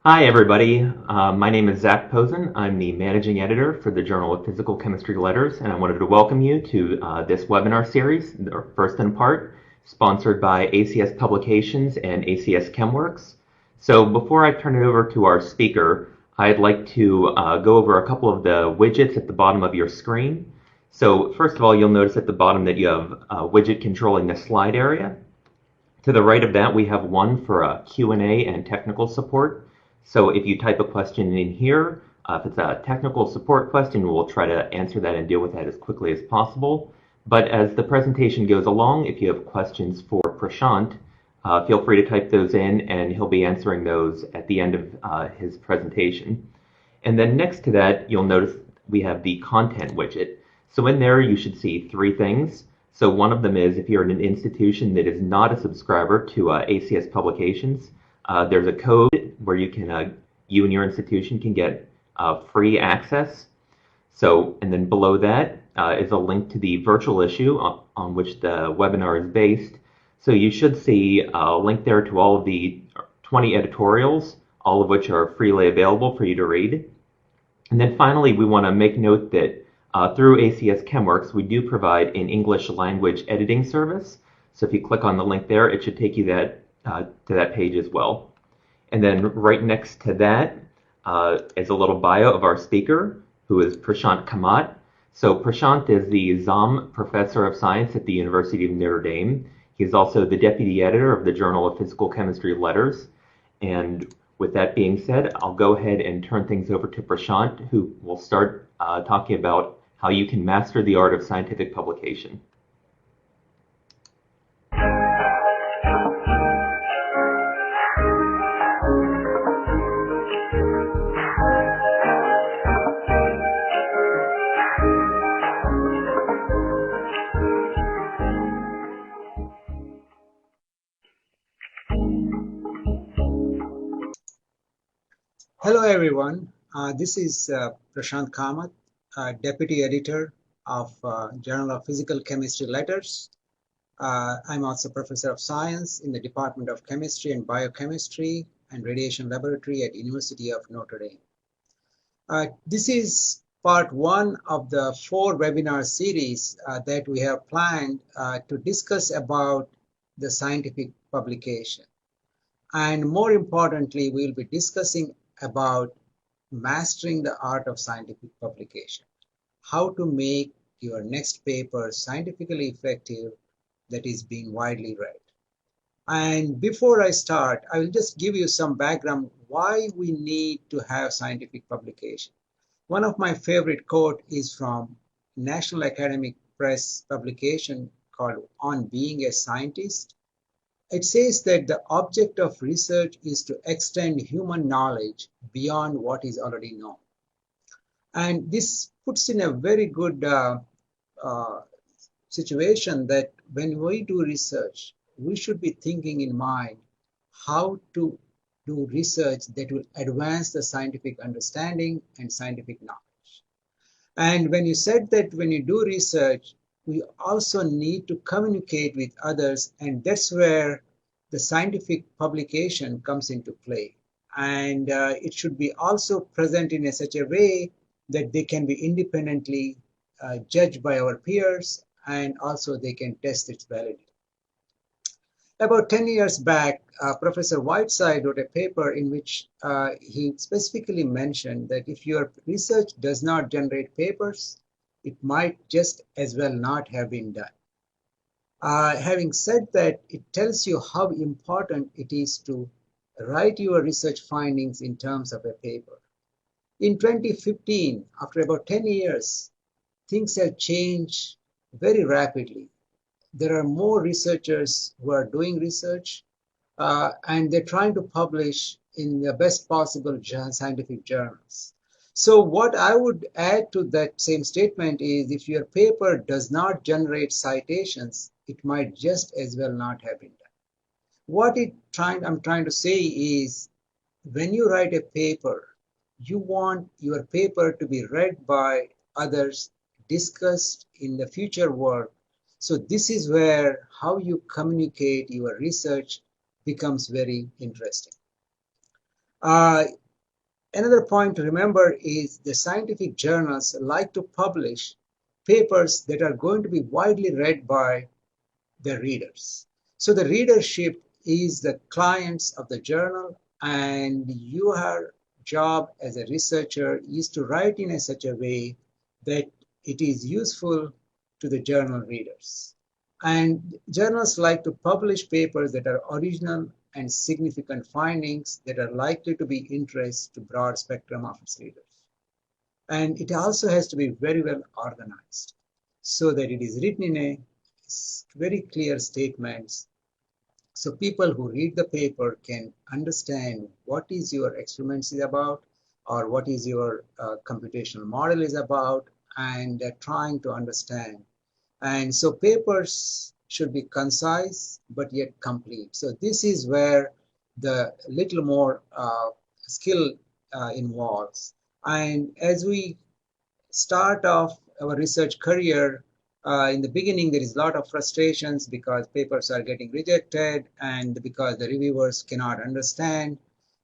Hi, everybody. My name is Zach Posen. I'm the managing editor for the Journal of Physical Chemistry Letters, and I wanted to welcome you to this webinar series, our first in part, sponsored by ACS Publications and ACS ChemWorks. So before I turn it over to our speaker, I'd like to go over a couple of the widgets at the bottom of your screen. So first of all, you'll notice at the bottom that you have a widget controlling the slide area. To the right of that, we have one for Q&A and technical support. So if you type a question in here, if it's a technical support question, we'll try to answer that and deal with that as quickly as possible. But as the presentation goes along, if you have questions for Prashant, feel free to type those in and he'll be answering those at the end of his presentation. And then next to that, you'll notice we have the content widget. So in there, you should see three things. So one of them is if you're in an institution that is not a subscriber to ACS Publications, there's a code where you and your institution can get free access. So, and then below that is a link to the virtual issue on which the webinar is based. So you should see a link there to all of the 20 editorials, all of which are freely available for you to read. And then finally, we want to make note that through ACS ChemWorks, we do provide an English language editing service. So if you click on the link there, it should take you to that page as well. And then right next to that is a little bio of our speaker, who is Prashant Kamat. So Prashant is the Zahm Professor of Science at the University of Notre Dame. He's also the deputy editor of the Journal of Physical Chemistry Letters. And with that being said, I'll go ahead and turn things over to Prashant, who will start talking about how you can master the art of scientific publication. Hello everyone, this is Prashant Kamat, Deputy Editor of Journal of Physical Chemistry Letters. I'm also Professor of Science in the Department of Chemistry and Biochemistry and Radiation Laboratory at University of Notre Dame. This is part one of the 4 webinar series that we have planned to discuss about the scientific publication. And more importantly, we'll be discussing about mastering the art of scientific publication, how to make your next paper scientifically effective that is being widely read. And before I start, I will just give you some background why we need to have scientific publication. One of my favorite quote is from National Academic Press publication called On Being a Scientist. It says that the object of research is to extend human knowledge beyond what is already known. And this puts in a very good situation that when we do research, we should be thinking in mind how to do research that will advance the scientific understanding and scientific knowledge. And when you said that when you do research, we also need to communicate with others, and that's where the scientific publication comes into play. And it should be also present in such a way that they can be independently judged by our peers, and also they can test its validity. About 10 years back, Professor Whiteside wrote a paper in which he specifically mentioned that if your research does not generate papers, it might just as well not have been done. Having said that, it tells you how important it is to write your research findings in terms of a paper. In 2015, after about 10 years, things have changed very rapidly. There are more researchers who are doing research, and they're trying to publish in the best possible scientific journals. So what I would add to that same statement is if your paper does not generate citations, it might just as well not have been done. What I'm trying to say is when you write a paper, you want your paper to be read by others, discussed in the future work. So this is where how you communicate your research becomes very interesting. Uh, Another point to remember is the scientific journals like to publish papers that are going to be widely read by the readers. So the readership is the clients of the journal, and your job as a researcher is to write in such a way that it is useful to the journal readers. And journals like to publish papers that are original and significant findings that are likely to be interest to broad spectrum of its readers. And it also has to be very well organized so that it is written in a very clear statements so people who read the paper can understand what is your experiments is about or what is your computational model is about, and trying to understand. And so papers should be concise but yet complete. So this is where the little more skill involves. And as we start off our research career, in the beginning there is a lot of frustrations because papers are getting rejected and because the reviewers cannot understand.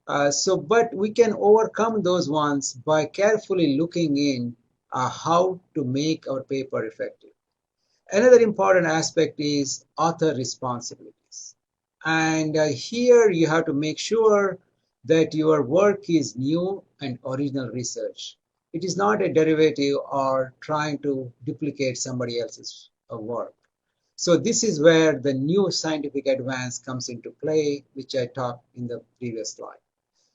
But we can overcome those ones by carefully looking in how to make our paper effective. Another important aspect is author responsibilities. And here you have to make sure that your work is new and original research. It is not a derivative or trying to duplicate somebody else's work. So this is where the new scientific advance comes into play, which I talked in the previous slide.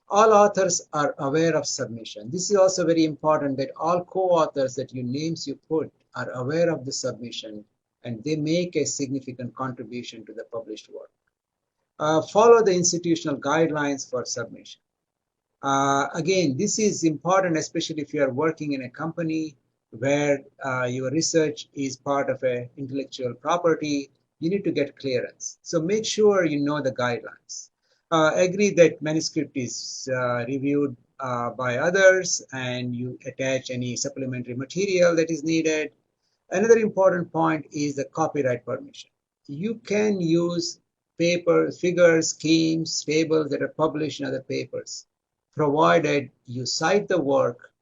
All authors are aware of submission. This is also very important that all co-authors that you names you put are aware of the submission and they make a significant contribution to the published work. Follow the institutional guidelines for submission. Again, this is important, especially if you are working in a company where your research is part of a intellectual property. You need to get clearance. So make sure you know the guidelines. Agree that manuscript is reviewed by others and you attach any supplementary material that is needed. Another important point is the copyright permission. You can use papers, figures, schemes, tables that are published in other papers, provided you cite the work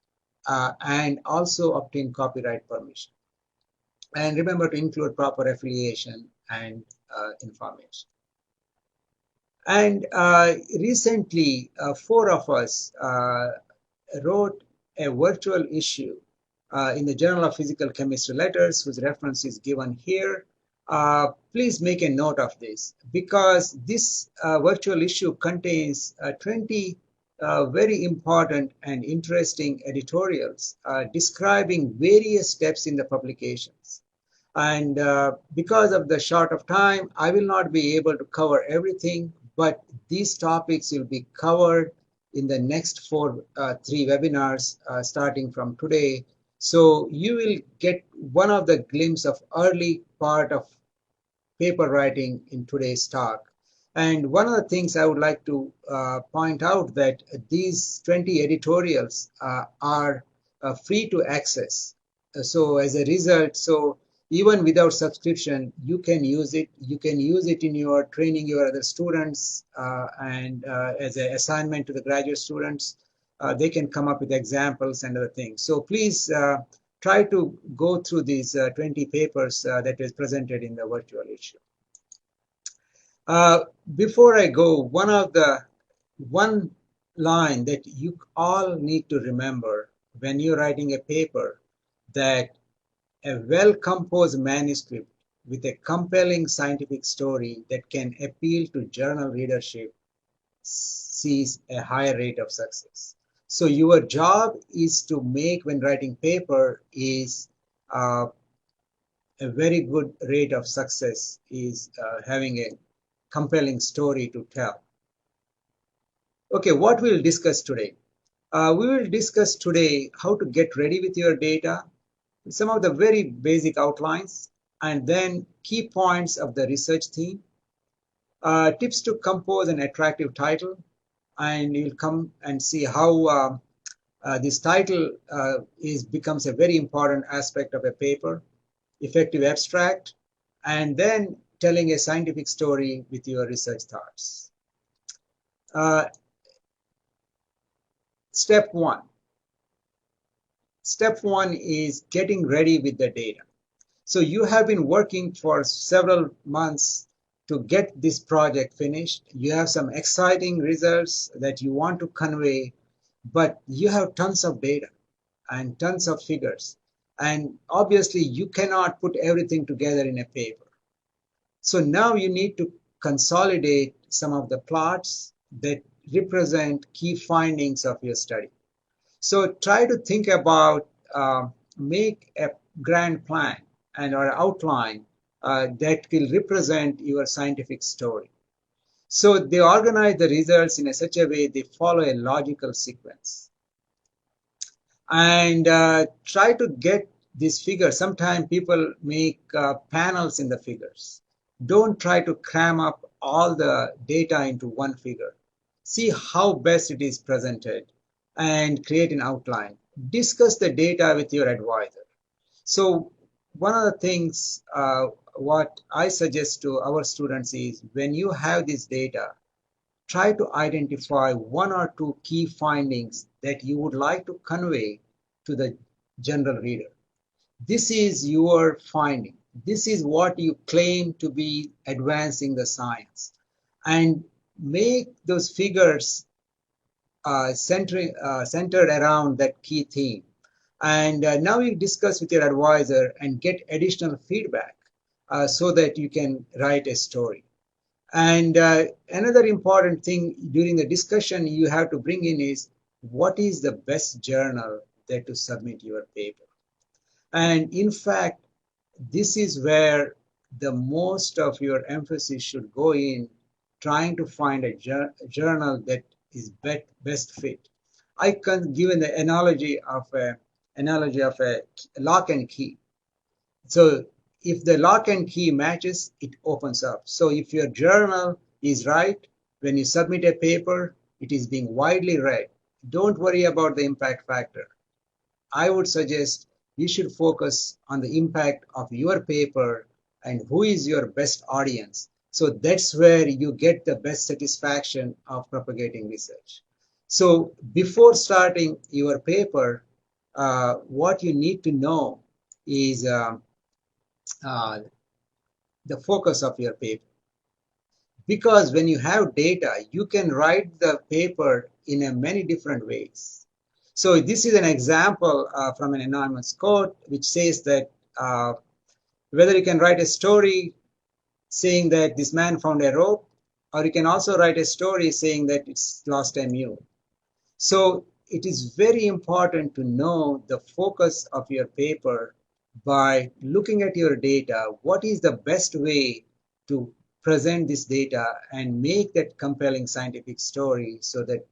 and also obtain copyright permission. And remember to include proper affiliation and information. And recently, four of us wrote a virtual issue in the Journal of Physical Chemistry Letters, whose reference is given here. Please make a note of this because this virtual issue contains 20 very important and interesting editorials describing various steps in the publications. And because of the short of time, I will not be able to cover everything, but these topics will be covered in the next three webinars starting from today. So you will get one of the glimpse of early part of paper writing in today's talk. And one of the things I would like to point out that these 20 editorials are free to access. So as a result, so even without subscription, you can use it. You can use it in your training your other students and as an assignment to the graduate students. They can come up with examples and other things. So please try to go through these 20 papers that is presented in the virtual issue. Before I go, one line that you all need to remember when you're writing a paper, that a well-composed manuscript with a compelling scientific story that can appeal to journal readership sees a higher rate of success. So your job is to make, when writing paper, is a very good rate of success is having a compelling story to tell. Okay, what we'll discuss today? We will discuss today how to get ready with your data, some of the very basic outlines, and then key points of the research theme, tips to compose an attractive title, and you'll come and see how this title becomes a very important aspect of a paper, effective abstract, and then telling a scientific story with your research thoughts. Uh, Step one. Step one is getting ready with the data. So you have been working for several months to get this project finished. You have some exciting results that you want to convey, but you have tons of data and tons of figures. And obviously, you cannot put everything together in a paper. So now you need to consolidate some of the plots that represent key findings of your study. So try to think about, make a grand plan and or outline that will represent your scientific story. So they organize the results in such a way they follow a logical sequence. And try to get these figures. Sometimes people make panels in the figures. Don't try to cram up all the data into one figure. See how best it is presented and create an outline. Discuss the data with your advisor. So one of the things what I suggest to our students is when you have this data, try to identify one or two key findings that you would like to convey to the general reader. This is your finding. This is what you claim to be advancing the science. And make those figures centered around that key theme. And now you discuss with your advisor and get additional feedback so that you can write a story. And another important thing during the discussion you have to bring in is what is the best journal that to submit your paper. And in fact, this is where the most of your emphasis should go in trying to find a journal that is best fit. I can give an analogy of a lock and key. So if the lock and key matches, it opens up. So if your journal is right, when you submit a paper, it is being widely read. Don't worry about the impact factor. I would suggest you should focus on the impact of your paper and who is your best audience. So that's where you get the best satisfaction of propagating research. So before starting your paper, what you need to know is uh, the focus of your paper. Because when you have data, you can write the paper in many different ways. So this is an example from an anonymous quote which says that whether you can write a story saying that this man found a rope, or you can also write a story saying that it's lost a mule. So it is very important to know the focus of your paper by looking at your data. What is the best way to present this data and make that compelling scientific story so that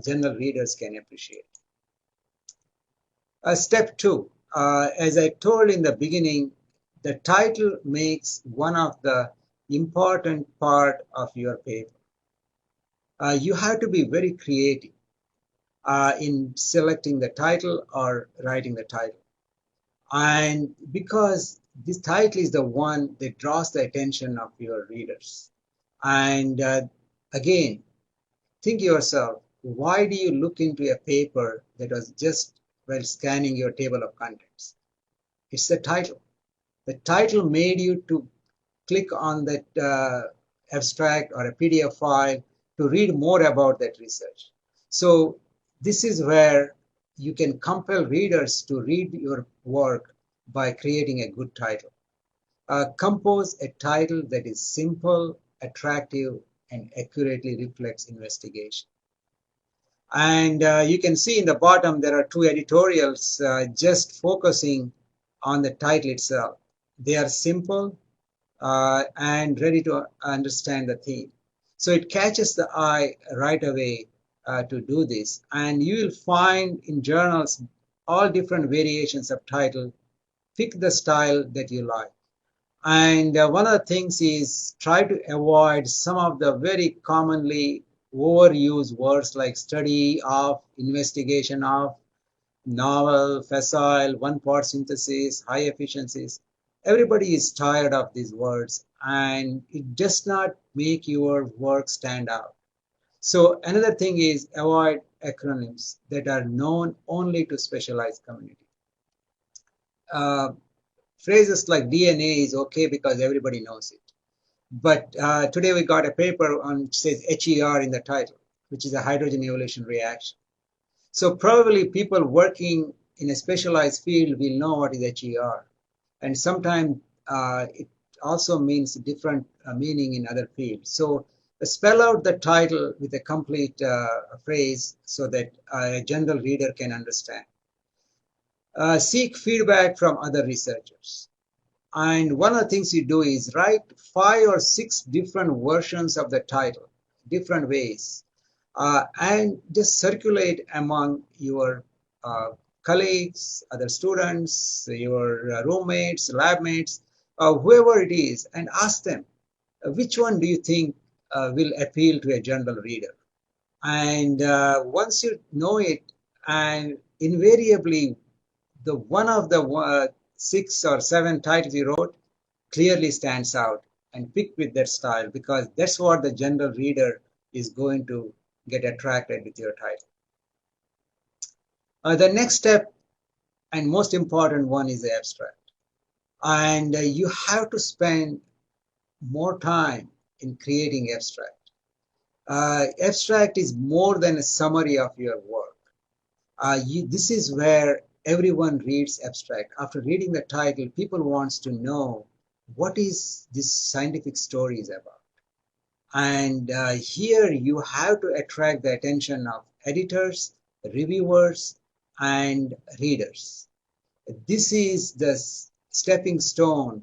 general readers can appreciate? Step two, as I told in the beginning, the title makes one of the important part of your paper. You have to be very creative in selecting the title or writing the title. And because this title is the one that draws the attention of your readers. And again, think yourself, why do you look into a paper that was just while scanning your table of contents? It's the title. The title made you to click on that abstract or a PDF file to read more about that research. So this is where you can compel readers to read your work by creating a good title. Compose a title that is simple, attractive, and accurately reflects investigation. And you can see in the bottom there are two editorials just focusing on the title itself. They are simple and ready to understand the theme. So it catches the eye right away to do this. And you will find in journals all different variations of title. Pick the style that you like. And one of the things is try to avoid some of the very commonly overused words like study of, investigation of, novel, facile, one-part synthesis, high efficiencies. Everybody is tired of these words and it does not make your work stand out. So another thing is avoid acronyms that are known only to specialized community. Uh, Phrases like DNA is okay because everybody knows it. But today we got a paper on which says HER in the title, which is a hydrogen evolution reaction. So probably people working in a specialized field will know what is HER. And sometimes it also means different meaning in other fields. So spell out the title with a complete phrase so that a general reader can understand. Seek feedback from other researchers. And one of the things you do is write 5 or 6 different versions of the title, different ways, and just circulate among your colleagues, other students, your roommates, lab mates, whoever it is, and ask them, which one do you think will appeal to a general reader? And once you know it, and invariably the one of the 6 or 7 titles you wrote clearly stands out, and pick with that style because that's what the general reader is going to get attracted with your title. The next step and most important one is the abstract. And you have to spend more time in creating abstract. Abstract is more than a summary of your work. This is where everyone reads abstract. After reading the title, people wants to know what is this scientific story is about. And here you have to attract the attention of editors, reviewers, and readers. This is the stepping stone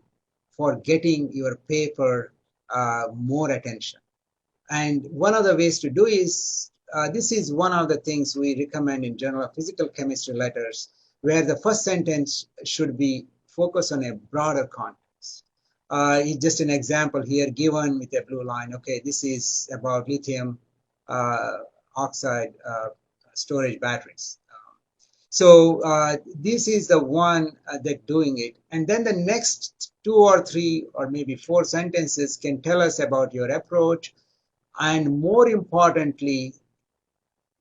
for getting your paper more attention. And one of the ways to do is, this is one of the things we recommend in Journal of Physical Chemistry letters, where the first sentence should be focused on a broader context. It's just an example here given with a blue line. Okay, this is about lithium oxide storage batteries. So this is the one that doing it. And then the next 2 or 3 or maybe 4 sentences can tell us about your approach, and more importantly,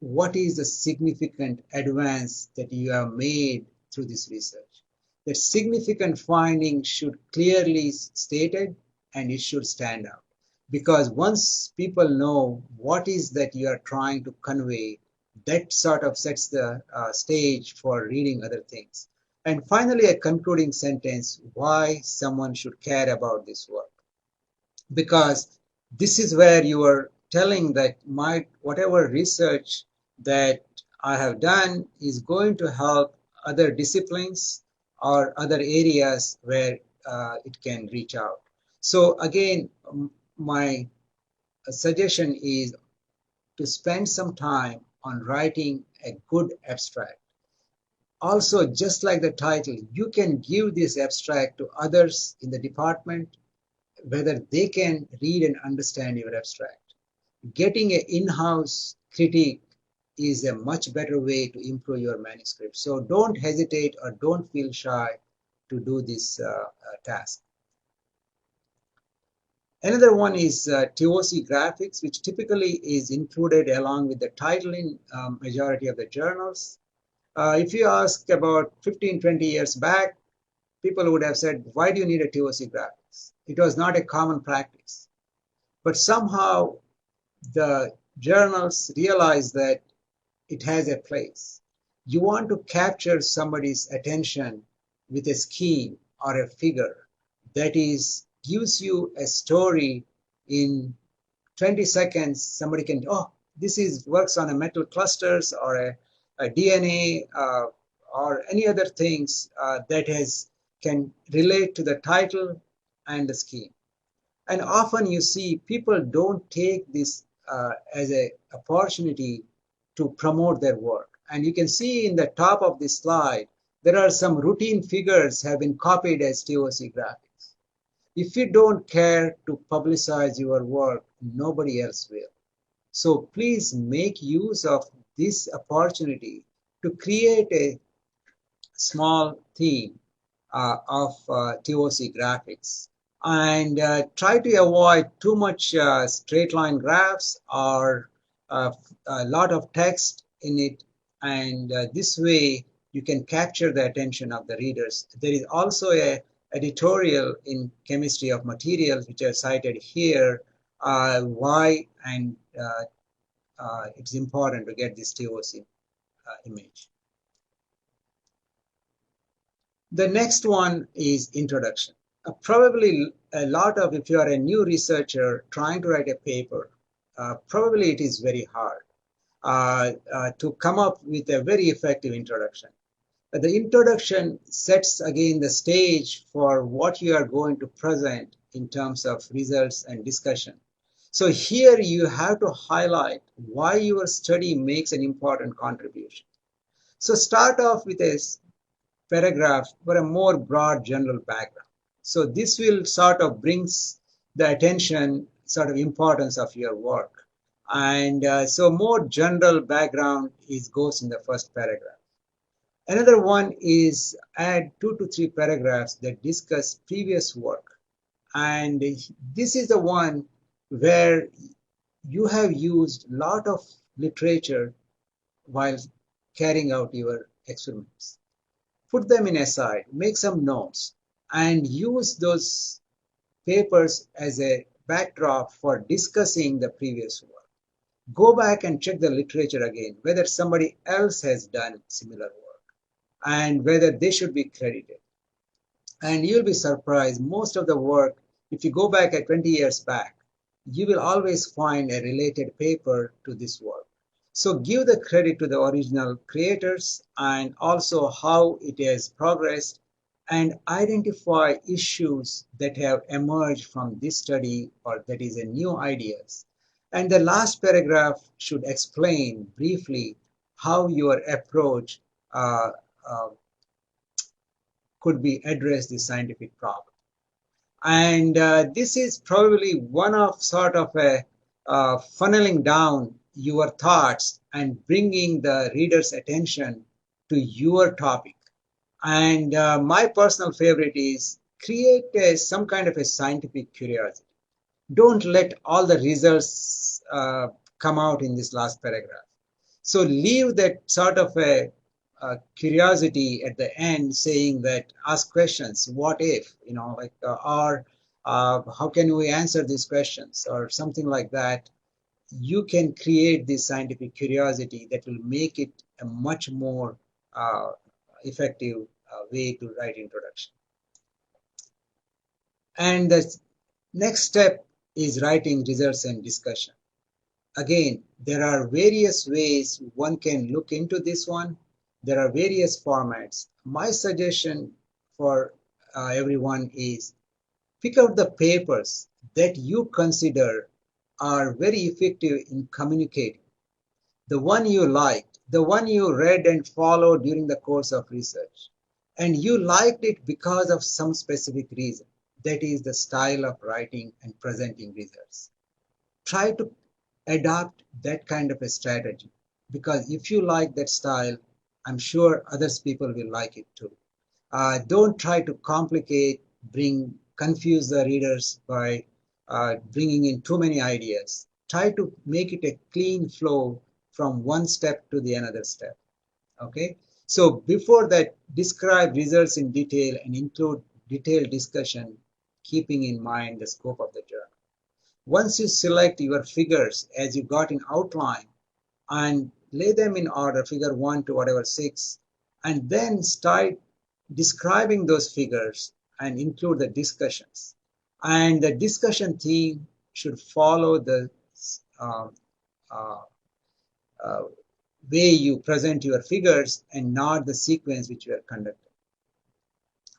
what is the significant advance that you have made through this research? The significant finding should clearly stated, and it should stand out. Because once people know what is that you are trying to convey, that sort of sets the stage for reading other things. And finally, a concluding sentence, why someone should care about this work. Because this is where you are telling that my whatever research that I have done is going to help other disciplines or other areas where it can reach out. So again, my suggestion is to spend some time on writing a good abstract. Also, just like the title, you can give this abstract to others in the department, whether they can read and understand your abstract. Getting an in-house critique is a much better way to improve your manuscript. So don't hesitate or don't feel shy to do this task. Another one is TOC graphics, which typically is included along with the title in majority of the journals. If you ask about 15, 20 years back, people would have said, why do you need a TOC graphics? It was not a common practice. But somehow the journals realize that it has a place. You want to capture somebody's attention with a scheme or a figure that is gives you a story in 20 seconds. Somebody can, oh, this is works on a metal clusters or a DNA or any other things that can relate to the title and the scheme. And often you see people don't take this as an opportunity to promote their work. And you can see in the top of this slide, there are some routine figures have been copied as TOC graphics. If you don't care to publicize your work, nobody else will. So please make use of this opportunity to create a small theme of TOC graphics, and try to avoid too much straight line graphs or a lot of text in it, and this way you can capture the attention of the readers. There is also a editorial in Chemistry of Materials, which are cited here, why and it's important to get this TOC image. The next one is introduction. Probably a lot of, if you are a new researcher trying to write a paper, probably it is very hard to come up with a very effective introduction. The introduction sets again the stage for what you are going to present in terms of results and discussion. So here you have to highlight why your study makes an important contribution. So start off with a paragraph for a more broad general background. So this will sort of brings the attention, sort of importance of your work. And so more general background goes in the first paragraph. Another one is add 2 to 3 paragraphs that discuss previous work. And this is the one where you have used a lot of literature while carrying out your experiments. Put them in aside, make some notes, and use those papers as a backdrop for discussing the previous work. Go back and check the literature again, whether somebody else has done similar work and whether they should be credited. And you'll be surprised, most of the work, if you go back at 20 years back, you will always find a related paper to this work. So give the credit to the original creators and also how it has progressed, and identify issues that have emerged from this study or that is a new ideas. And the last paragraph should explain briefly how your approach uh, could be address the scientific problem. And this is probably one of sort of a funneling down your thoughts and bringing the reader's attention to your topic. And my personal favorite is create some kind of a scientific curiosity. Don't let all the results come out in this last paragraph. So leave that sort of a curiosity at the end, saying that ask questions. What if, like, or how can we answer these questions, or something like that. You can create this scientific curiosity that will make it a much more effective way to write introduction. And the next step is writing results and discussion. Again, there are various ways one can look into this one. There are various formats. My suggestion for everyone is pick out the papers that you consider are very effective in communicating. The one you liked, the one you read and followed during the course of research, and you liked it because of some specific reason. That is the style of writing and presenting results. Try to adopt that kind of a strategy, because if you like that style, I'm sure others people will like it too. Don't try to complicate, confuse the readers by bringing in too many ideas. Try to make it a clean flow from one step to the another step. Okay. So before that, describe results in detail and include detailed discussion, keeping in mind the scope of the journal. Once you select your figures as you got in outline and lay them in order, figure 1 to whatever 6, and then start describing those figures and include the discussions. And the discussion theme should follow the uh, uh, uh, way you present your figures and not the sequence which you are conducting.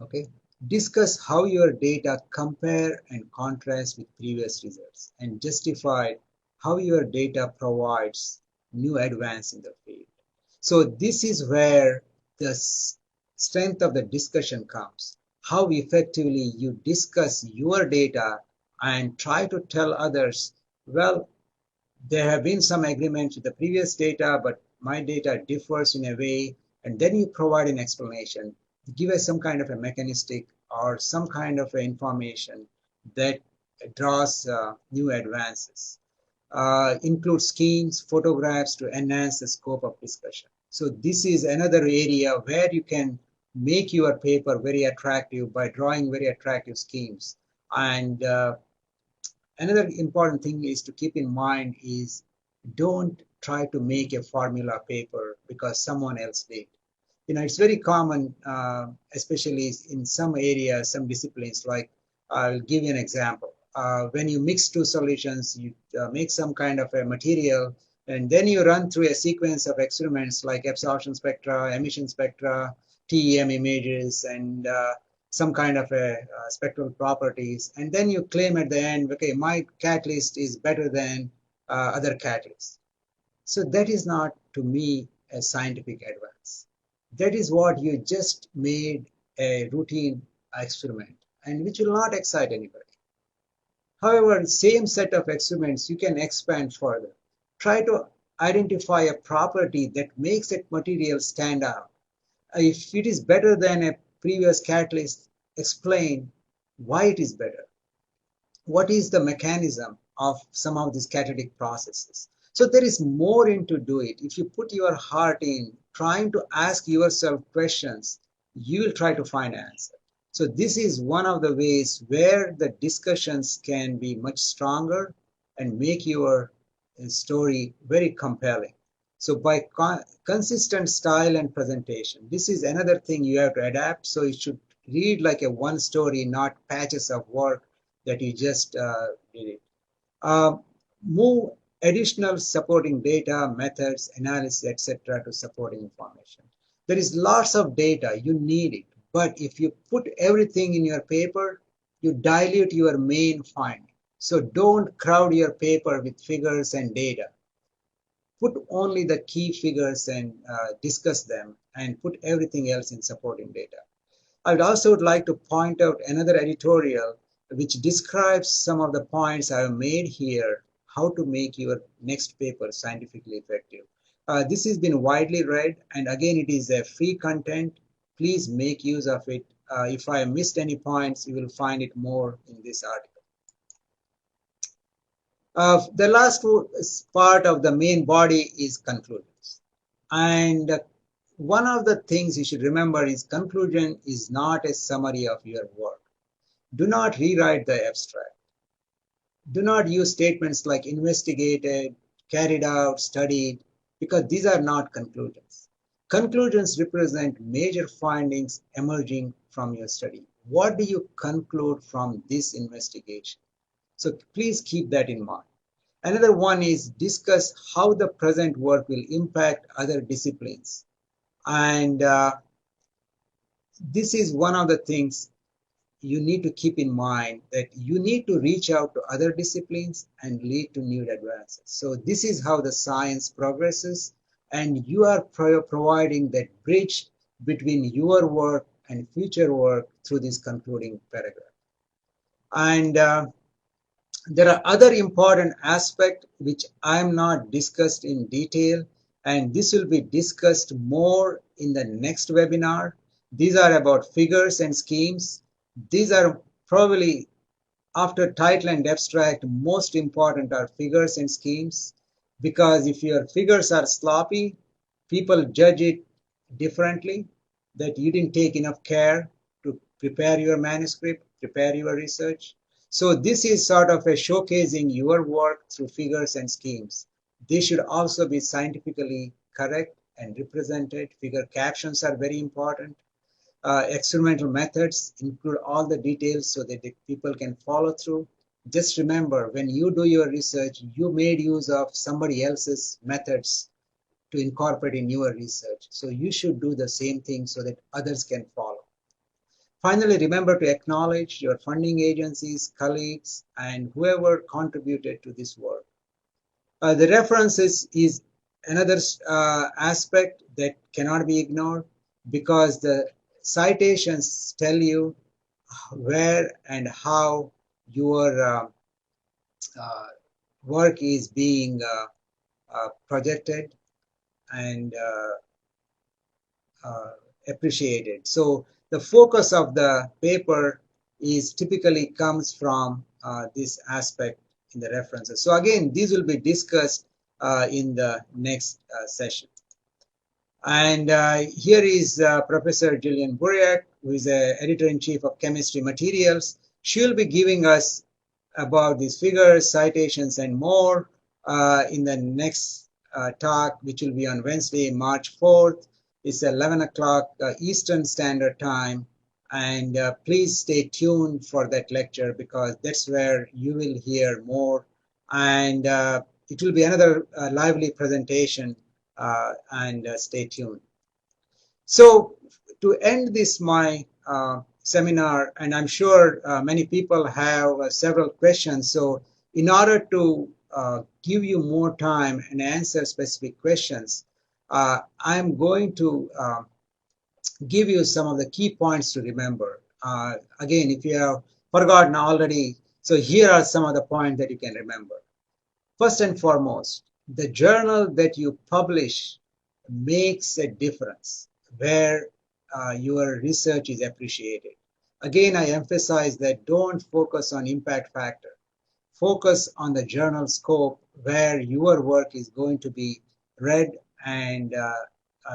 Okay. Discuss how your data compare and contrast with previous results, and justify how your data provides new advance in the field. So this is where the strength of the discussion comes. How effectively you discuss your data and try to tell others, well, there have been some agreements with the previous data, but my data differs in a way, and then you provide an explanation. Give us some kind of a mechanistic or some kind of information that draws new advances. include schemes, photographs to enhance the scope of discussion. So this is another area where you can make your paper very attractive by drawing very attractive schemes. And another important thing is to keep in mind is don't try to make a formula paper because someone else did. It's very common, especially in some areas, some disciplines. Like, I'll give you an example. When you mix two solutions, you make some kind of a material, and then you run through a sequence of experiments like absorption spectra, emission spectra, TEM images, and some kind of a spectral properties, and then you claim at the end, okay, my catalyst is better than other catalysts. So that is not, to me, a scientific advance. That is what you just made a routine experiment, and which will not excite anybody. However, same set of experiments you can expand further. Try to identify a property that makes that material stand out. If it is better than a previous catalyst, explain why it is better. What is the mechanism of some of these catalytic processes? So there is more into do it. If you put your heart in trying to ask yourself questions, you will try to find an answer. So this is one of the ways where the discussions can be much stronger and make your story very compelling. So by consistent style and presentation, this is another thing you have to adapt. So it should read like a one story, not patches of work that you just did it. Move additional supporting data, methods, analysis, etc. to supporting information. There is lots of data, you need it. But if you put everything in your paper, you dilute your main finding. So don't crowd your paper with figures and data. Put only the key figures and discuss them, and put everything else in supporting data. I would also like to point out another editorial which describes some of the points I have made here, how to make your next paper scientifically effective. This has been widely read, and again, it is a free content. Please make use of it. If I missed any points, you will find it more in this article. The last part of the main body is conclusions. And one of the things you should remember is conclusion is not a summary of your work. Do not rewrite the abstract. Do not use statements like investigated, carried out, studied, because these are not conclusions. Conclusions represent major findings emerging from your study. What do you conclude from this investigation? So please keep that in mind. Another one is discuss how the present work will impact other disciplines. And this is one of the things you need to keep in mind, that you need to reach out to other disciplines and lead to new advances. So this is how the science progresses, and you are providing that bridge between your work and future work through this concluding paragraph. And there are other important aspects which I am not discussed in detail, and this will be discussed more in the next webinar. These are about figures and schemes. These are probably, after title and abstract, most important are figures and schemes, because if your figures are sloppy, people judge it differently, that you didn't take enough care to prepare your manuscript, prepare your research. So this is sort of a showcasing your work through figures and schemes. They should also be scientifically correct and represented. Figure captions are very important. Experimental methods include all the details so that the people can follow through. Just remember, when you do your research, you made use of somebody else's methods to incorporate in your research. So you should do the same thing so that others can follow. Finally, remember to acknowledge your funding agencies, colleagues, and whoever contributed to this work. The references is another aspect that cannot be ignored, because the citations tell you where and how your work is being projected and appreciated. So the focus of the paper is typically comes from this aspect in the references. So again, these will be discussed in the next session. And here is Professor Gillian Buriak, who is the editor-in-chief of Chemistry Materials. She will be giving us about these figures, citations, and more in the next talk, which will be on Wednesday, March 4th. It's 11 o'clock Eastern Standard Time. And please stay tuned for that lecture, because that's where you will hear more. And it will be another lively presentation, and stay tuned. So to end this my seminar, and I'm sure many people have several questions. So in order to give you more time and answer specific questions, I'm going to give you some of the key points to remember. Again, if you have forgotten already, so here are some of the points that you can remember. First and foremost, the journal that you publish makes a difference where your research is appreciated. Again, I emphasize that don't focus on impact factor. Focus on the journal scope where your work is going to be read and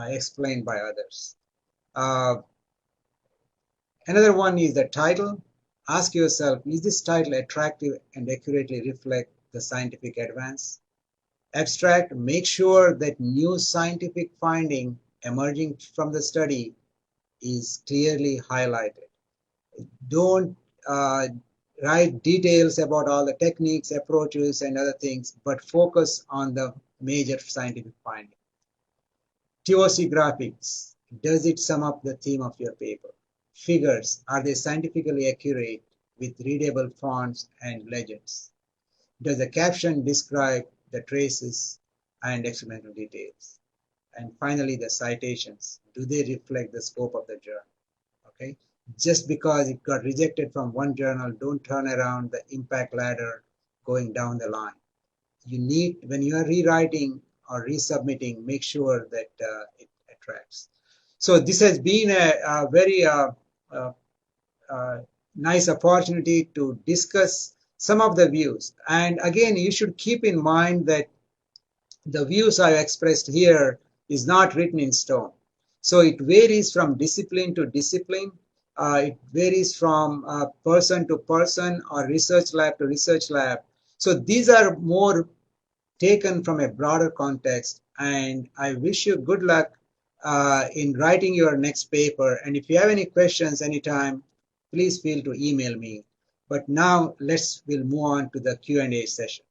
explained by others. Another one is the title. Ask yourself, is this title attractive and accurately reflect the scientific advance? Abstract, make sure that new scientific finding emerging from the study is clearly highlighted. Don't write details about all the techniques, approaches, and other things, but focus on the major scientific finding. TOC graphics, does it sum up the theme of your paper? Figures, are they scientifically accurate with readable fonts and legends? Does the caption describe the traces and experimental details? And finally, the citations, do they reflect the scope of the journal? Okay, just because it got rejected from one journal, don't turn around the impact ladder going down the line. You need, when you are rewriting or resubmitting, make sure that it attracts. So this has been a very nice opportunity to discuss some of the views. And again, you should keep in mind that the views I expressed here is not written in stone. So it varies from discipline to discipline. It varies from person to person or research lab to research lab. So these are more taken from a broader context. And I wish you good luck in writing your next paper. And if you have any questions anytime, please feel to email me. But now we'll move on to the Q&A session.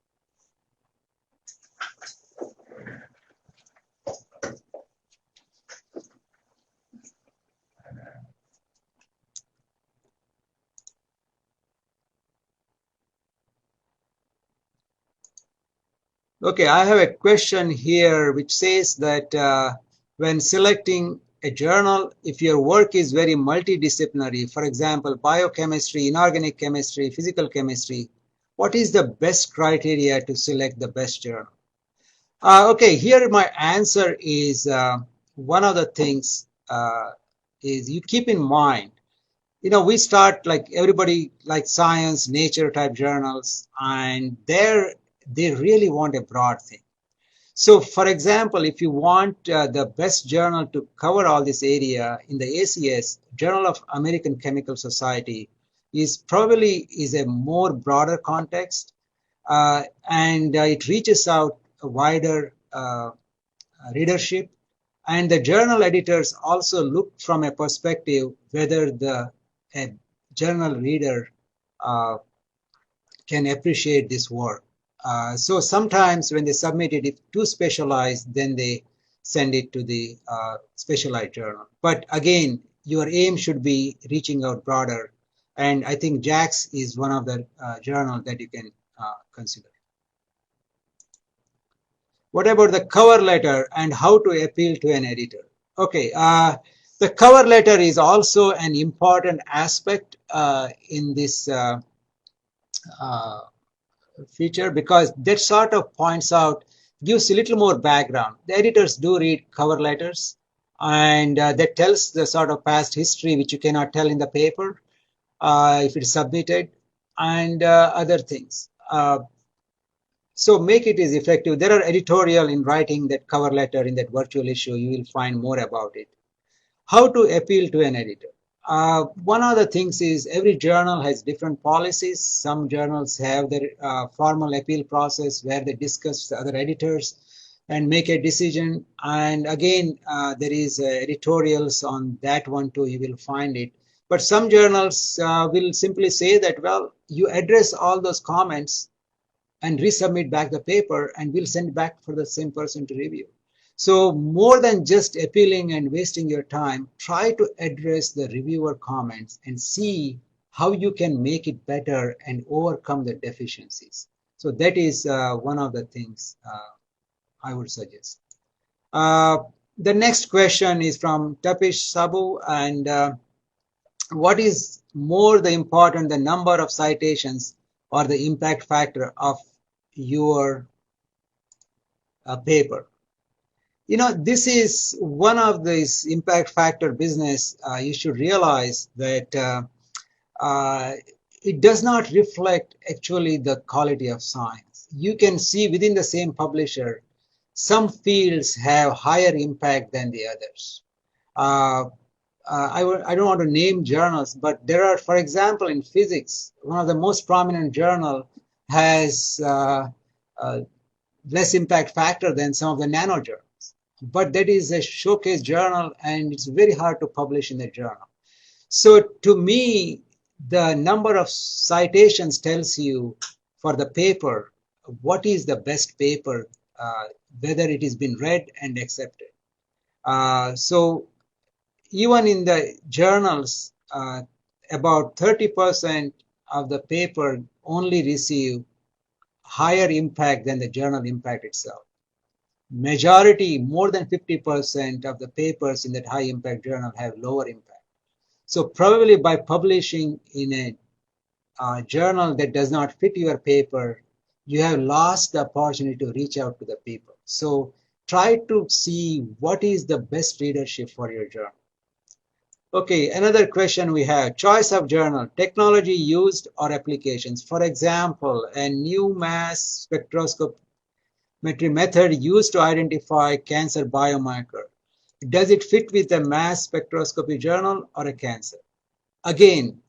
Okay, I have a question here which says that when selecting a journal, if your work is very multidisciplinary, for example, biochemistry, inorganic chemistry, physical chemistry, what is the best criteria to select the best journal? Okay, here my answer is one of the things is you keep in mind, we start like everybody like science, nature type journals, and they really want a broad thing. So for example, if you want the best journal to cover all this area in the ACS, Journal of American Chemical Society is a more broader context, and it reaches out a wider readership. And the journal editors also look from a perspective whether a journal reader can appreciate this work. So sometimes when they submit it, if too specialized, then they send it to the specialized journal. But again, your aim should be reaching out broader. And I think JACS is one of the journals that you can consider. What about the cover letter and how to appeal to an editor? Okay, the cover letter is also an important aspect in this feature, because that sort of points out, gives a little more background. The editors do read cover letters, and that tells the sort of past history which you cannot tell in the paper if it's submitted, and other things. So make it is effective. There are editorial in writing that cover letter in that virtual issue. You will find more about it. How to appeal to an editor. One of the things is every journal has different policies. Some journals have their formal appeal process where they discuss the other editors and make a decision. And again, there is editorials on that one too. You will find it. But some journals will simply say that, well, you address all those comments and resubmit back the paper, and we'll send it back for the same person to review. So more than just appealing and wasting your time, try to address the reviewer comments and see how you can make it better and overcome the deficiencies. So that is one of the things I would suggest. Uh, the next question is from Tapish Sabu, and what is more the important, the number of citations or the impact factor of your paper? You know, this is one of these impact factor business. You should realize that uh, it does not reflect actually the quality of science. You can see within the same publisher, some fields have higher impact than the others. Uh, I don't want to name journals, but there are, for example, in physics, one of the most prominent journal has uh, less impact factor than some of the nano journals. But that is a showcase journal, and it's very hard to publish in the journal. So to me, the number of citations tells you for the paper what is the best paper, whether it has been read and accepted. So even in the journals, about 30% of the paper only receive higher impact than the journal impact itself. Majority, more than 50% of the papers in that high impact journal have lower impact. So probably by publishing in a journal that does not fit your paper, you have lost the opportunity to reach out to the people. So try to see what is the best readership for your journal. Okay, another question we have, choice of journal, technology used or applications. For example, a new mass spectrometry method used to identify cancer biomarker. Does it fit with a mass spectroscopy journal or a cancer? Again,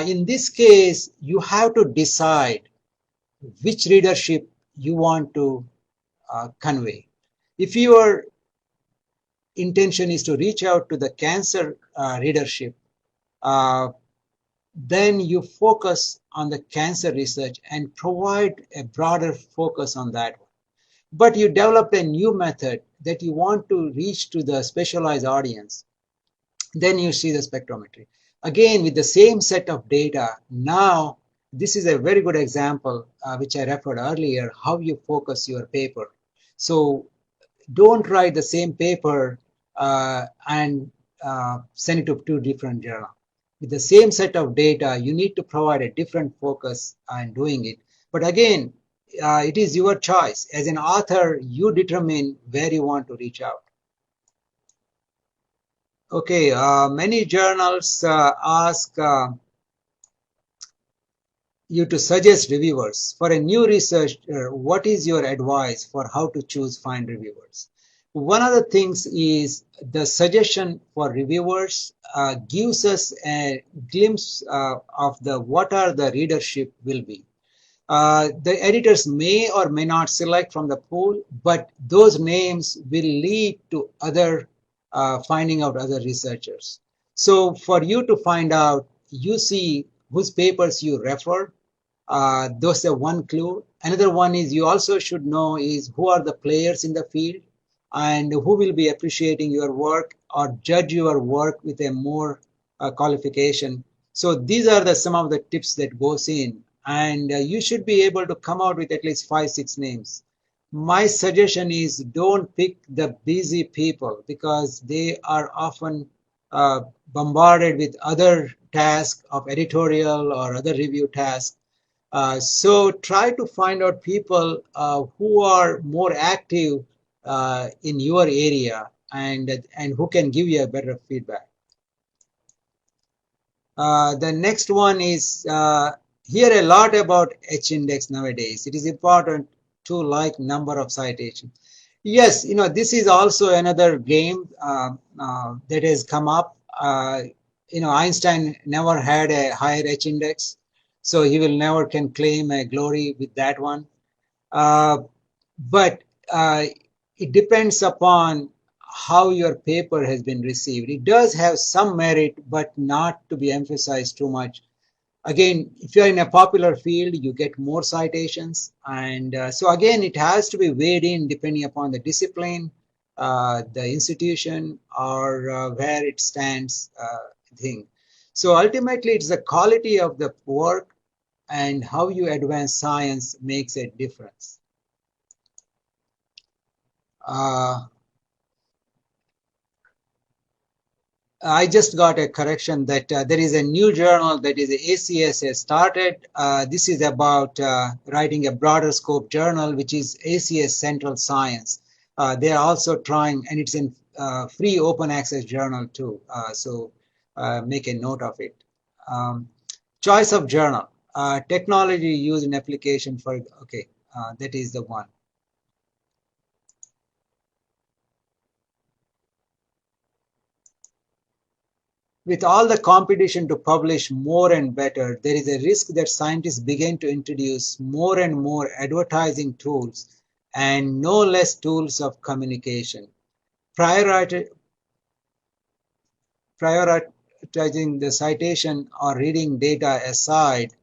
in this case, you have to decide which readership you want to convey. If your intention is to reach out to the cancer readership, uh, then you focus on the cancer research and provide a broader focus on that one. But you develop a new method that you want to reach to the specialized audience, then you see the spectrometry. Again, with the same set of data, now this is a very good example, which I referred earlier, how you focus your paper. So don't write the same paper and send it to two different journals. With the same set of data, you need to provide a different focus in doing it. But again, it is your choice. As an author, you determine where you want to reach out. Okay, many journals ask you to suggest reviewers. For a new researcher, what is your advice for how to choose fine reviewers? One of the things is the suggestion for reviewers gives us a glimpse of the what are the readership will be. The editors may or may not select from the pool, but those names will lead to other finding out other researchers. So for you to find out, you see whose papers you refer. Those are one clue. Another one is you also should know is who are the players in the field and who will be appreciating your work or judge your work with a more qualification. So these are the some of the tips that goes in, and you should be able to come out with at least 5-6 names. My suggestion is don't pick the busy people because they are often bombarded with other tasks of editorial or other review tasks. So try to find out people who are more active in your area and who can give you a better feedback. The next one is hear a lot about H-index nowadays. It is important to like number of citations. Yes, this is also another game that has come up. Einstein never had a higher H index, so he will never can claim a glory with that one. Uh, but it depends upon how your paper has been received. It does have some merit, but not to be emphasized too much. Again, if you're in a popular field, you get more citations. And so again, it has to be weighed in depending upon the discipline, the institution, or where it stands thing. So ultimately, it's the quality of the work and how you advance science makes a difference. I just got a correction that there is a new journal that is ACS has started. This is about writing a broader scope journal, which is ACS Central Science. They are also trying, and it's in free open access journal too. So make a note of it. Choice of journal, technology used in application for, okay, that is the one. With all the competition to publish more and better, there is a risk that scientists begin to introduce more and more advertising tools and no less tools of communication. Prioritizing the citation or reading data aside.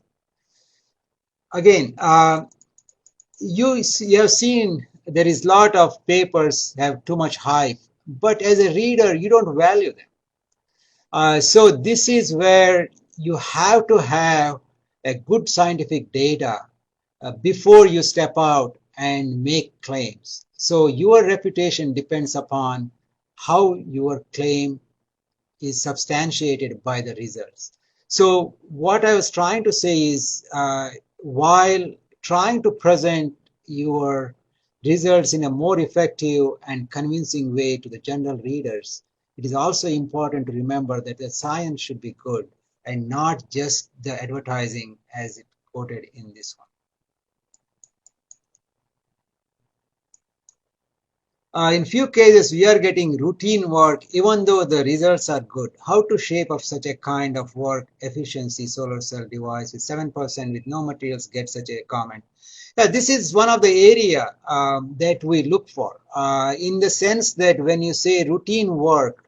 Again, you have seen there is a lot of papers have too much hype, but as a reader, you don't value them. So this is where you have to have a good scientific data before you step out and make claims. So your reputation depends upon how your claim is substantiated by the results. So what I was trying to say is while trying to present your results in a more effective and convincing way to the general readers, it is also important to remember that the science should be good and not just the advertising as it quoted in this one. In few cases, we are getting routine work even though the results are good. How to shape up such a kind of work efficiency solar cell device with 7% with no materials get such a comment. Yeah, this is one of the area that we look for in the sense that when you say routine work,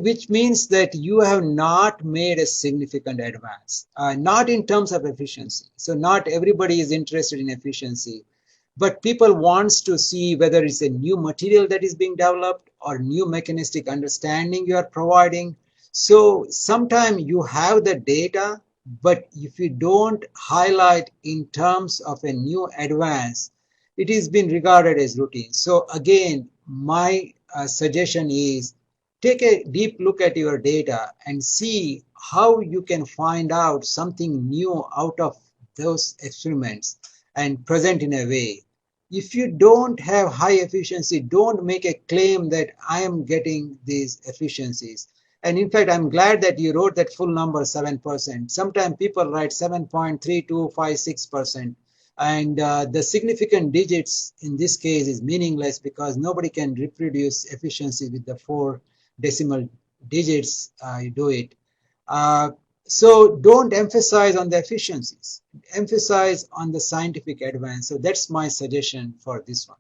which means that you have not made a significant advance, not in terms of efficiency. So not everybody is interested in efficiency, but people wants to see whether it's a new material that is being developed or new mechanistic understanding you are providing. So sometimes you have the data, but if you don't highlight in terms of a new advance, it is been regarded as routine. So again, my suggestion is take a deep look at your data and see how you can find out something new out of those experiments and present in a way. If you don't have high efficiency, don't make a claim that I am getting these efficiencies. And in fact, I'm glad that you wrote that full number 7%. Sometimes people write 7.3256%. And the significant digits in this case is meaningless because nobody can reproduce efficiency with the 4 decimal digits you do it. So don't emphasize on the efficiencies, emphasize on the scientific advance. So that's my suggestion for this one.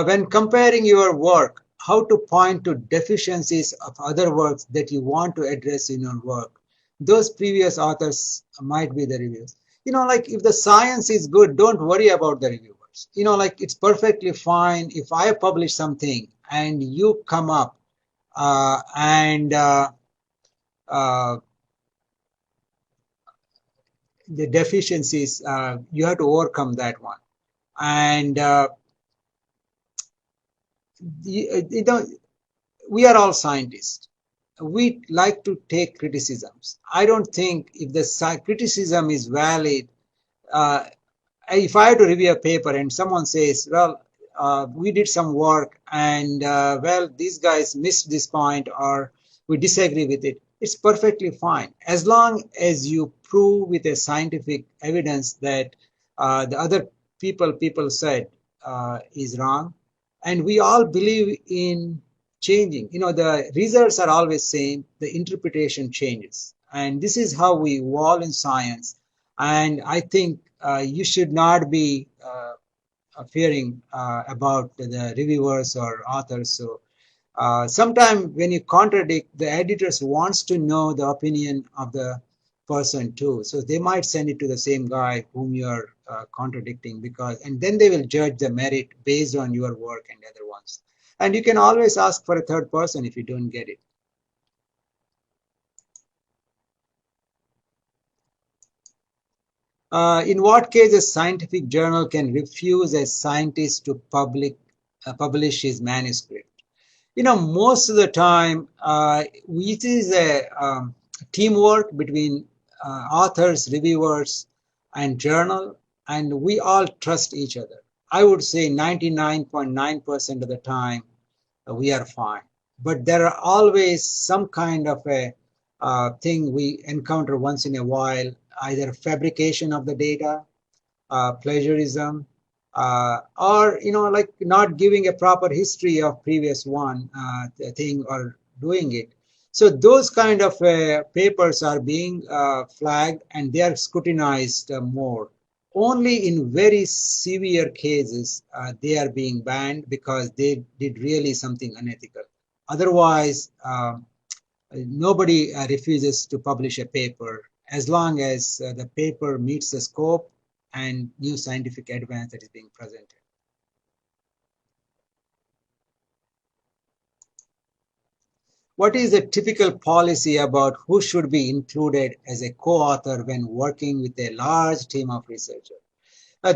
When comparing your work, how to point to deficiencies of other works that you want to address in your work. Those previous authors might be the reviews. Like if the science is good, don't worry about the reviewers. Like it's perfectly fine if I publish something and you come up and the deficiencies, you have to overcome that one. And we are all scientists. We like to take criticisms. I don't think if the criticism is valid, if I have to review a paper and someone says, well, we did some work and well, these guys missed this point or we disagree with it, it's perfectly fine as long as you prove with a scientific evidence that the other people said is wrong, and we all believe in changing. The results are always same, the interpretation changes, and this is how we evolve in science. And I think you should not be fearing about the reviewers or authors. So sometimes when you contradict, the editors wants to know the opinion of the person too. So they might send it to the same guy whom you are contradicting, and then they will judge the merit based on your work and other ones. And you can always ask for a third person if you don't get it. In what case a scientific journal can refuse a scientist to publish his manuscript? Most of the time, it is a teamwork between authors, reviewers, and journal, and we all trust each other. I would say 99.9% of the time, we are fine. But there are always some kind of a thing we encounter once in a while, either fabrication of the data, plagiarism, or like not giving a proper history of previous one thing or doing it. So those kind of papers are being flagged, and they are scrutinized more. Only in very severe cases they are being banned because they did really something unethical. Otherwise, nobody refuses to publish a paper as long as the paper meets the scope and new scientific advance that is being presented. What is the typical policy about who should be included as a co-author when working with a large team of researchers?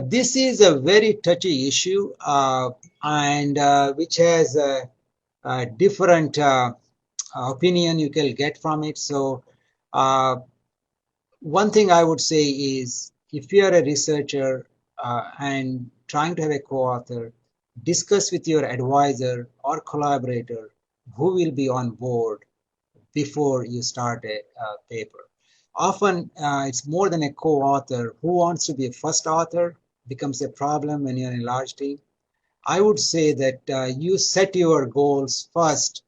This is a very touchy issue, and which has a different opinion you can get from it. So one thing I would say is, if you are a researcher and trying to have a co-author, discuss with your advisor or collaborator who will be on board before you start a paper. Often it's more than a co-author. Who wants to be a first author becomes a problem when you're in a large team. I would say that you set your goals first,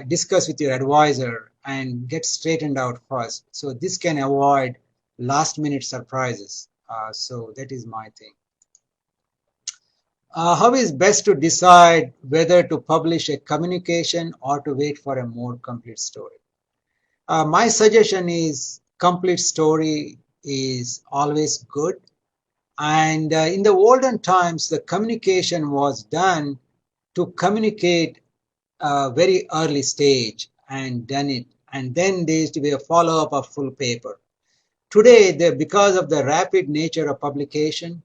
discuss with your advisor and get straightened out first. So this can avoid last minute surprises. So that is my thing. How is best to decide whether to publish a communication or to wait for a more complete story? My suggestion is complete story is always good. And in the olden times, the communication was done to communicate very early stage and done it. And then there used to be a follow-up of full paper. Today, because of the rapid nature of publication,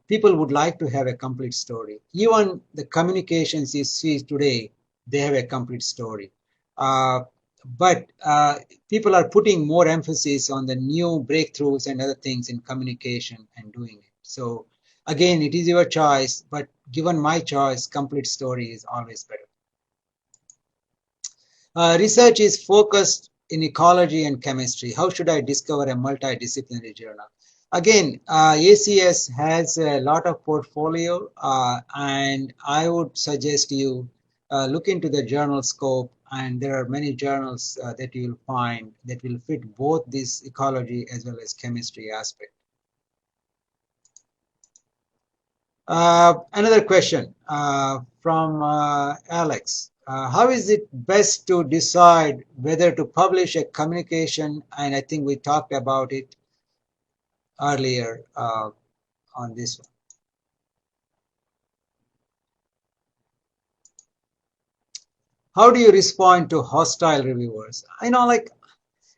people would like to have a complete story. Even the communications you see today, they have a complete story. But people are putting more emphasis on the new breakthroughs and other things in communication and doing it. So again, it is your choice, but given my choice, complete story is always better. Research is focused in ecology and chemistry. How should I discover a multidisciplinary journal? Again, ACS has a lot of portfolio, and I would suggest you look into the journal scope, and there are many journals that you'll find that will fit both this ecology as well as chemistry aspect. Another question from Alex. How is it best to decide whether to publish a communication? And I think we talked about it earlier on this one. How do you respond to hostile reviewers? Like,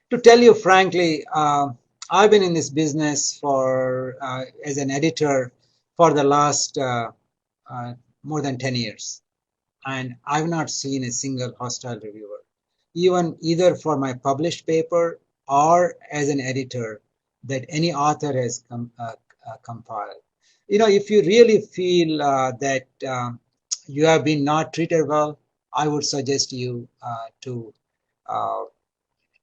to tell you frankly, I've been in this business for as an editor for the last more than 10 years. And I've not seen a single hostile reviewer, either for my published paper or as an editor that any author has compiled. If you really feel that you have been not treated well, I would suggest you to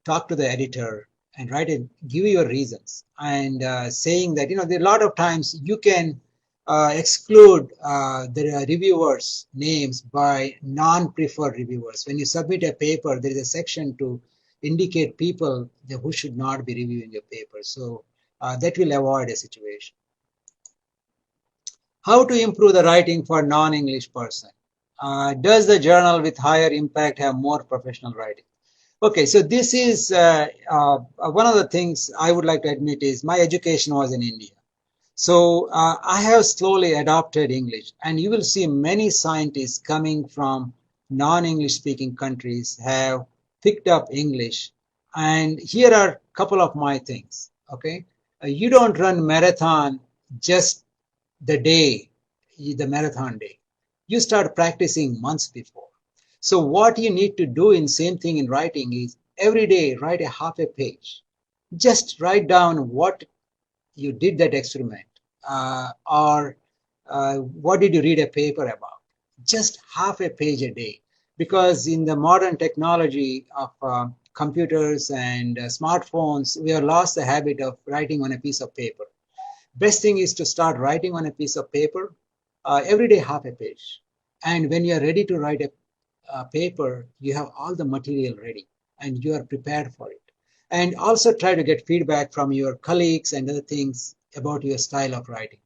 talk to the editor and write it, give your reasons, and saying that, there are a lot of times you can exclude the reviewers' names by non-preferred reviewers. When you submit a paper, there is a section to indicate people who should not be reviewing your paper. So that will avoid a situation. How to improve the writing for non-English person? Does the journal with higher impact have more professional writing? Okay, so this is one of the things I would like to admit is my education was in India. So I have slowly adopted English, and you will see many scientists coming from non-English speaking countries have picked up English. And here are a couple of my things. Okay, you don't run marathon just the day, the marathon day. You start practicing months before. So what you need to do in same thing in writing is every day write a half a page. Just write down what you did that experiment, or what did you read a paper about. Just half a page a day, because in the modern technology of computers and smartphones, we have lost the habit of writing on a piece of paper. Best thing is to start writing on a piece of paper, every day half a page. And when you're ready to write a paper, you have all the material ready and you are prepared for it. And also try to get feedback from your colleagues and other things about your style of writing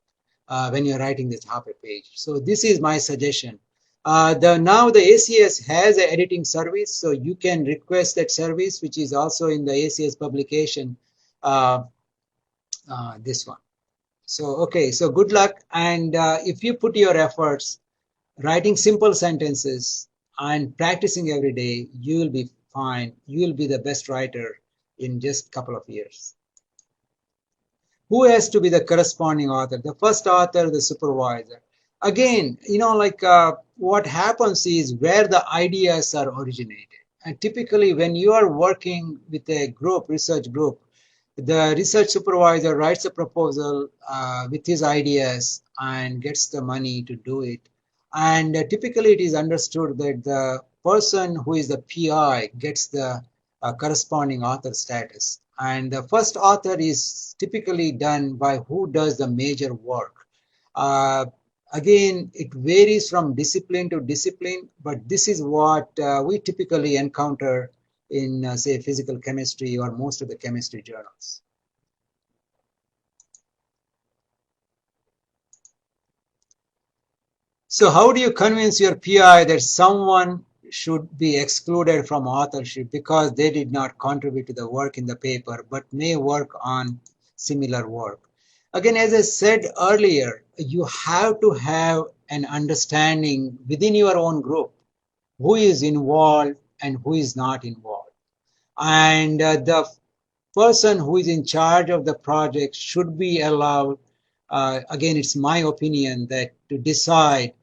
when you're writing this half a page. So this is my suggestion. Now the ACS has an editing service, so you can request that service, which is also in the ACS publication, this one. So, okay, so good luck. And if you put your efforts writing simple sentences and practicing every day, you will be fine. You will be the best writer in just a couple of years. Who has to be the corresponding author? The first author, the supervisor. Again, what happens is where the ideas are originated. And typically when you are working with a group, research group, the research supervisor writes a proposal with his ideas and gets the money to do it. And typically it is understood that the person who is the PI gets the corresponding author status. And the first author is typically done by who does the major work. Again, it varies from discipline to discipline, but this is what we typically encounter in, say, physical chemistry or most of the chemistry journals. So how do you convince your PI that someone should be excluded from authorship because they did not contribute to the work in the paper but may work on similar work? Again, as I said earlier, you have to have an understanding within your own group who is involved and who is not involved. And the person who is in charge of the project should be allowed, again, it's my opinion, that to decide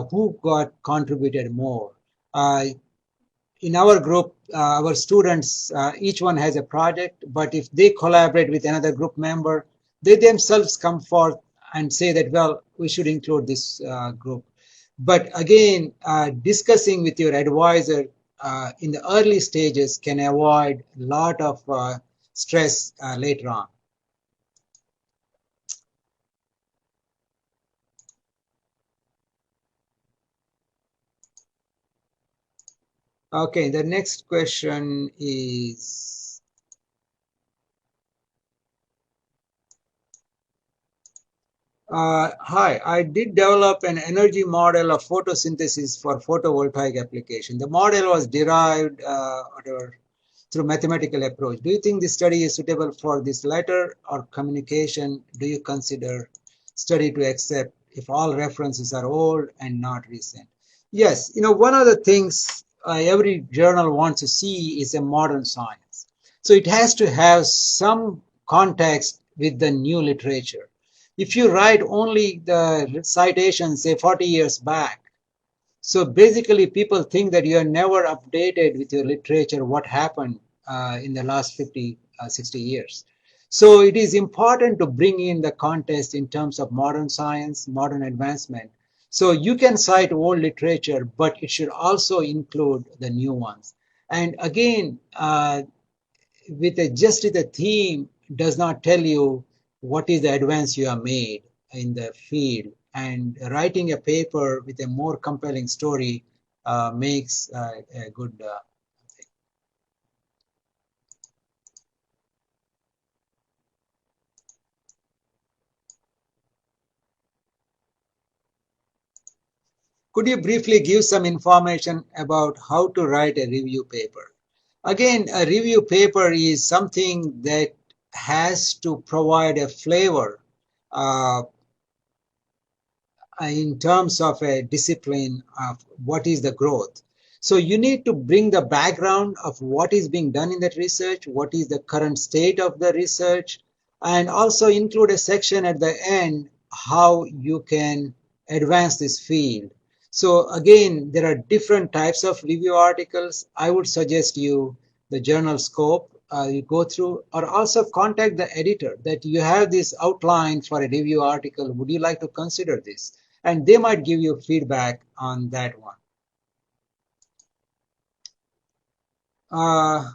who got contributed more. In our group, our students, each one has a project, but if they collaborate with another group member, they themselves come forth and say that, well, we should include this group. But again, discussing with your advisor in the early stages can avoid a lot of stress later on. Okay, the next question is, hi, I did develop an energy model of photosynthesis for photovoltaic application. The model was derived through mathematical approach. Do you think this study is suitable for this letter or communication? Do you consider study to accept if all references are old and not recent? Yes, one of the things every journal wants to see is a modern science. So it has to have some context with the new literature. If you write only the citations, say 40 years back, so basically people think that you are never updated with your literature, what happened in the last 50, 60 years. So it is important to bring in the context in terms of modern science, modern advancement. So you can cite old literature, but it should also include the new ones. And again, just with a theme does not tell you what is the advance you have made in the field. And writing a paper with a more compelling story makes a good thing. Could you briefly give some information about how to write a review paper? Again, a review paper is something that has to provide a flavor uh, in terms of a discipline of what is the growth. So you need to bring the background of what is being done in that research, what is the current state of the research, and also include a section at the end how you can advance this field. So again, there are different types of review articles. I would suggest you the journal scope you go through, or also contact the editor that you have this outline for a review article. Would you like to consider this? And they might give you feedback on that one. Uh,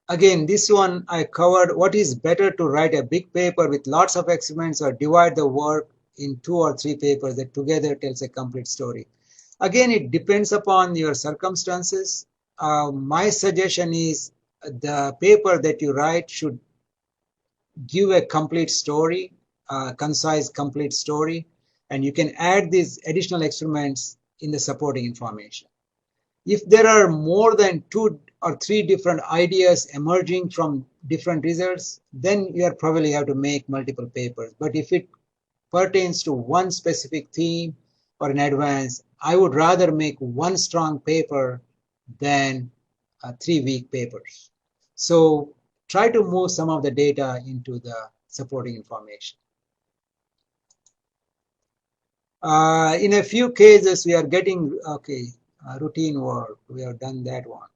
Again, this one I covered what is better to write a big paper with lots of experiments or divide the work in 2 or 3 papers that together tells a complete story. Again, it depends upon your circumstances. My suggestion is the paper that you write should give a complete story, concise, complete story, and you can add these additional experiments in the supporting information. If there are more than 2 or 3 different ideas emerging from different results, then you probably have to make multiple papers. But if it pertains to one specific theme or an advance, I would rather make one strong paper than 3 weak papers. So try to move some of the data into the supporting information. In a few cases, we are getting, okay, routine work. We have done that one.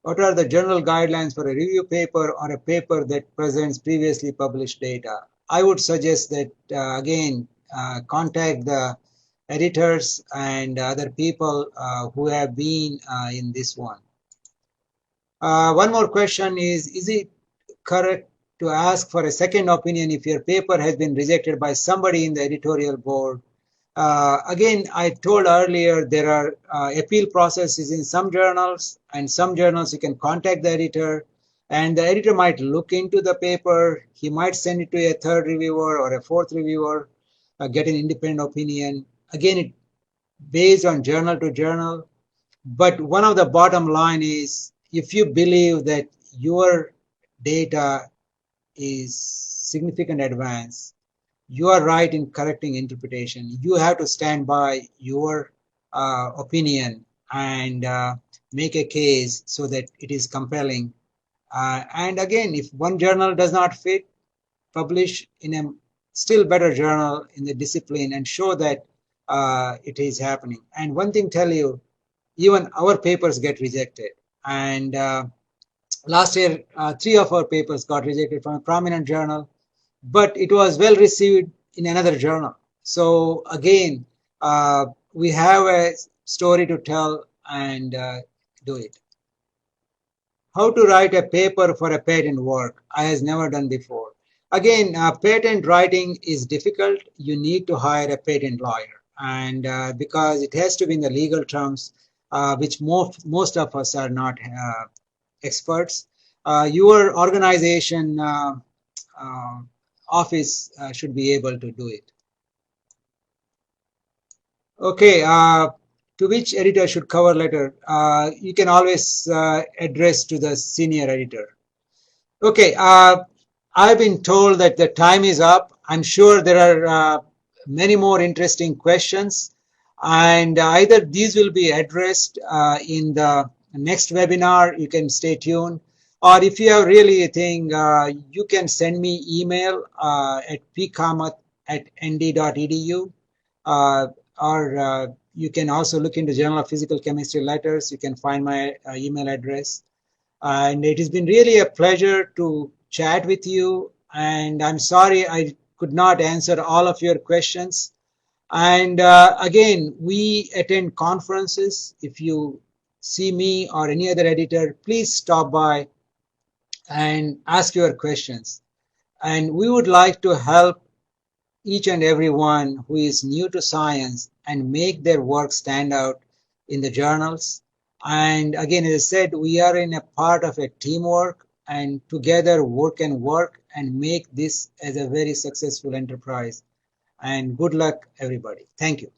What are the general guidelines for a review paper or a paper that presents previously published data? I would suggest that, again, contact the editors and other people who have been in this one. One more question is it correct to ask for a second opinion if your paper has been rejected by somebody in the editorial board? Again, I told earlier there are appeal processes in some journals, and some journals you can contact the editor, and the editor might look into the paper. He might send it to a third reviewer or a fourth reviewer, get an independent opinion. Again, it based on journal to journal. But one of the bottom line is if you believe that your data is significant advance, you are right in correcting interpretation. You have to stand by your opinion and make a case so that it is compelling. And again, if one journal does not fit, publish in a still better journal in the discipline and show that it is happening. And one thing tell you, even our papers get rejected. And last year, 3 of our papers got rejected from a prominent journal, but it was well received in another journal. So again, we have a story to tell and do it. How to write a paper for a patent work? I has never done before. Again, patent writing is difficult. You need to hire a patent lawyer, and because it has to be in the legal terms, which most of us are not experts. Your organization office should be able to do it. Okay, to which editor should cover letter? You can always address to the senior editor. Okay, I've been told that the time is up. I'm sure there are many more interesting questions, and either these will be addressed in the next webinar. You can stay tuned, or if you have really a thing, you can send me email at pkamat nd.edu, or you can also look into Journal of Physical Chemistry Letters. You can find my email address. And it has been really a pleasure to chat with you. And I'm sorry I could not answer all of your questions. And again, we attend conferences. If you see me or any other editor, please stop by and ask your questions. And we would like to help each and everyone who is new to science and make their work stand out in the journals. And again, as I said, we are in a part of a teamwork, and together work and work and make this as a very successful enterprise. And good luck, everybody. Thank you.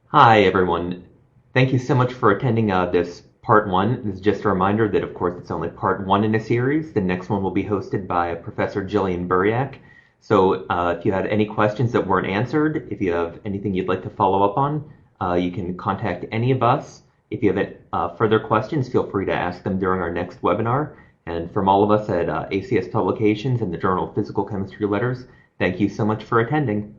Hi, everyone. Thank you so much for attending this part one. This is just a reminder that, of course, it's only part one in a series. The next one will be hosted by Professor Jillian Buriak. So if you had any questions that weren't answered, if you have anything you'd like to follow up on, you can contact any of us. If you have further questions, feel free to ask them during our next webinar. And from all of us at ACS Publications and the Journal of Physical Chemistry Letters, thank you so much for attending.